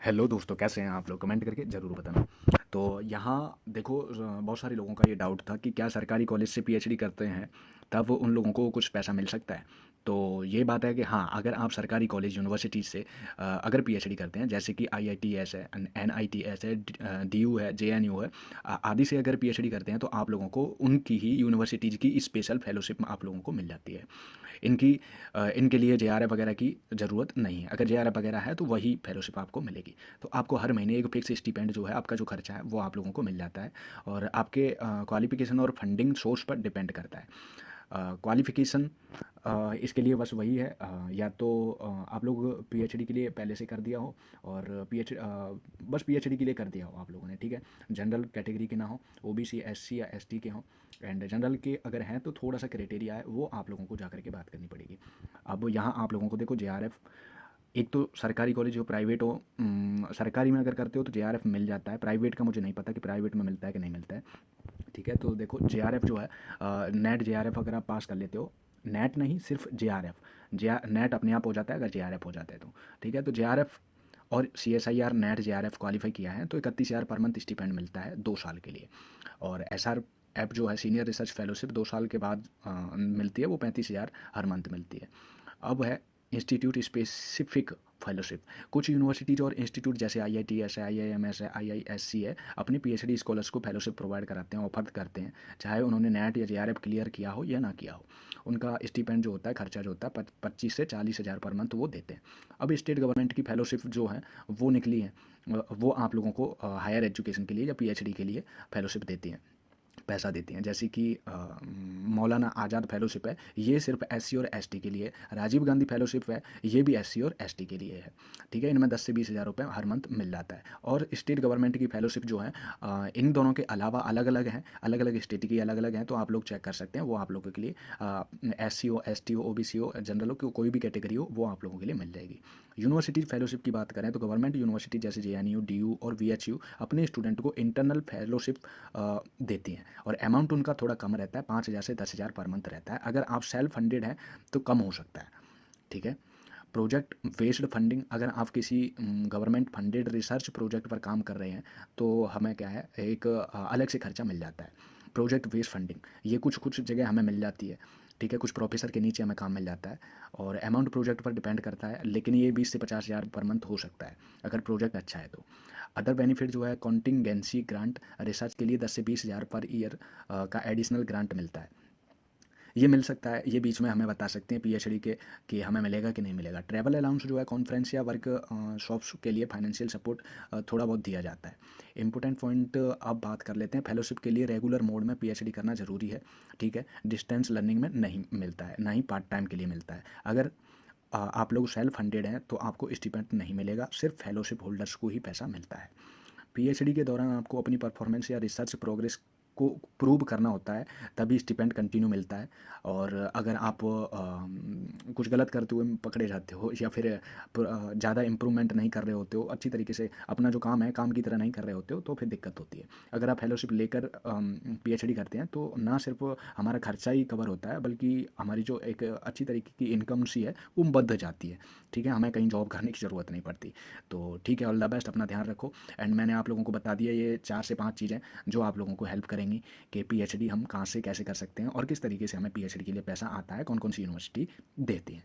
Hello दोस्तों, कैसे हैं आप लोग? कमेंट करके ज़रूर बताना। तो यहाँ देखो, बहुत सारे लोगों का ये डाउट था कि क्या सरकारी कॉलेज से पीएचडी करते हैं तब उन लोगों को कुछ पैसा मिल सकता है। तो ये बात है कि हाँ, अगर आप सरकारी कॉलेज यूनिवर्सिटी से अगर पीएचडी करते हैं, जैसे कि आईआईटीएस है, एनआईटीएस है, डीयू है, जेएनयू है, आदि से अगर पीएचडी करते हैं तो आप लोगों को उनकी ही यूनिवर्सिटीज़ की स्पेशल फेलोशिप आप लोगों को मिल जाती है। इनकी इनके लिए जेआरएफ वगैरह की ज़रूरत नहीं है। अगर जेआरएफ वगैरह है तो वही फेलोशिप आपको मिलेगी। तो आपको हर महीने एक फिक्स स्टिपेंड जो है, आपका जो खर्चा है वो आप लोगों को मिल जाता है। और आपके क्वालिफिकेशन और फंडिंग सोर्स पर डिपेंड करता है। क्वालिफिकेशन इसके लिए बस वही है, या तो आप लोग पीएचडी के लिए पहले से कर दिया हो, और बस पीएचडी के लिए कर दिया हो आप लोगों ने, ठीक है। जनरल कैटेगरी के ना हो, ओबीसी, एससी या एसटी के हों। एंड जनरल के अगर हैं तो थोड़ा सा क्राइटेरिया है, वो आप लोगों को जा करके बात करनी पड़ेगी। अब यहाँ आप लोगों को देखो, जेआरएफ एक तो सरकारी कॉलेज हो, प्राइवेट हो, सरकारी में अगर करते हो तो जेआरएफ मिल जाता है। प्राइवेट का मुझे नहीं पता कि प्राइवेट में मिलता है कि नहीं मिलता है, ठीक है। तो देखो, जेआरएफ जो है, नेट जेआरएफ अगर आप पास कर लेते हो, नेट नहीं, सिर्फ जेआरएफ, जे नेट अपने आप हो जाता है अगर जेआरएफ हो जाता है तो, ठीक है। तो जेआरएफ और सीएसआईआर नेट जेआरएफ क्वालिफाई किया है तो 31,000 पर मंथ स्टिपेंड मिलता है 2 साल के लिए। और एसआर ऐप जो है, सीनियर रिसर्च फेलोशिप, 2 साल के बाद मिलती है, वो 35,000 हर मंथ मिलती है। अब है इंस्टीट्यूट स्पेसिफिक फेलोशिप। कुछ यूनिवर्सिटीज और इंस्टीट्यूट जैसे आईआईटीएस है, आईआईएमएस है, आईआईएससी है, अपने पीएचडी स्कॉलर्स को फेलोशिप प्रोवाइड कराते हैं, ऑफर करते हैं, चाहे उन्होंने नेट या जेआरएफ क्लियर किया हो या ना किया हो। उनका स्टिपेंड जो होता है, खर्चा जो होता है, 25 से 40 हज़ार पर मंथ वो देते हैं। अब स्टेट गवर्नमेंट की फेलोशिप जो है वो निकली है, वो आप लोगों को हायर एजुकेशन के लिए या पीएचडी के लिए फेलोशिप देती हैं, पैसा देती हैं। जैसे कि मौलाना आज़ाद फेलोशिप है, ये सिर्फ एससी और एसटी के लिए। राजीव गांधी फेलोशिप है, ये भी एससी और एसटी के लिए है, ठीक है। इनमें 10 से 20 हज़ार रुपये हर मंथ मिल जाता है। और स्टेट गवर्नमेंट की फेलोशिप जो है, इन दोनों के अलावा अलग अलग हैं, अलग अलग स्टेट की अलग अलग हैं, तो आप लोग चेक कर सकते हैं। वो आप लोगों के लिए एससी हो, एसटी हो, ओबीसी हो, जनरल हो, कोई भी कैटेगरी हो, वो आप लोगों के लिए मिल जाएगी। यूनिवर्सिटी फेलोशिप की बात करें तो गवर्नमेंट यूनिवर्सिटी जैसे जेएनयू, डीयू और वीएचयू अपने स्टूडेंट को इंटरनल फेलोशिप देती हैं, और अमाउंट उनका थोड़ा कम रहता है, 5,000 से 10,000 पर मंथ रहता है। अगर आप सेल्फ फंडेड हैं तो कम हो सकता है, ठीक है। प्रोजेक्ट बेस्ड फंडिंग, अगर आप किसी गवर्नमेंट फंडेड रिसर्च प्रोजेक्ट पर काम कर रहे हैं तो हमें क्या है, एक अलग से खर्चा मिल जाता है। प्रोजेक्ट बेस्ड फंडिंग ये कुछ कुछ जगह हमें मिल जाती है, ठीक है। कुछ प्रोफेसर के नीचे हमें काम मिल जाता है, और अमाउंट प्रोजेक्ट पर डिपेंड करता है, लेकिन ये 20 से 50 हज़ार पर मंथ हो सकता है अगर प्रोजेक्ट अच्छा है तो। अदर बेनिफिट जो है, कॉन्टिंजेंसी ग्रांट, रिसर्च के लिए 10 से 20 हज़ार पर ईयर का एडिशनल ग्रांट मिलता है। ये मिल सकता है, ये बीच में हमें बता सकते हैं पीएचडी के कि हमें मिलेगा कि नहीं मिलेगा। ट्रैवल अलाउंस जो है, कॉन्फ्रेंस या वर्क शॉप्स के लिए फाइनेंशियल सपोर्ट थोड़ा बहुत दिया जाता है। इंपॉर्टेंट पॉइंट अब बात कर लेते हैं, फेलोशिप के लिए रेगुलर मोड में पीएचडी करना ज़रूरी है, ठीक है। डिस्टेंस लर्निंग में नहीं मिलता है, ना ही पार्ट टाइम के लिए मिलता है। अगर आप लोग सेल्फ फंडेड हैं तो आपको स्टिपेंड नहीं मिलेगा, सिर्फ फेलोशिप होल्डर्स को ही पैसा मिलता है। पीएचडी के दौरान आपको अपनी परफॉर्मेंस या रिसर्च प्रोग्रेस को प्रूव करना होता है, तभी स्टिपेंड कंटिन्यू मिलता है। और अगर आप कुछ गलत करते हुए पकड़े जाते हो, या फिर ज़्यादा इम्प्रूवमेंट नहीं कर रहे होते हो, अच्छी तरीके से अपना जो काम है काम की तरह नहीं कर रहे होते हो, तो फिर दिक्कत होती है। अगर आप फेलोशिप लेकर पीएचडी करते हैं तो ना सिर्फ हमारा खर्चा ही कवर होता है, बल्कि हमारी जो एक अच्छी तरीके की इनकम सी है वो बढ़ जाती है, ठीक है। हमें कहीं जॉब करने की ज़रूरत नहीं पड़ती। तो ठीक है, ऑल द बेस्ट, अपना ध्यान रखो। एंड मैंने आप लोगों को बता दिया ये 4 से 5 चीज़ें जो आप लोगों को हेल्प करेंगी कि पीएचडी हम कहाँ से कैसे कर सकते हैं, और किस तरीके से हमें पीएचडी के लिए पैसा आता है, कौन कौन सी यूनिवर्सिटी देती हैं।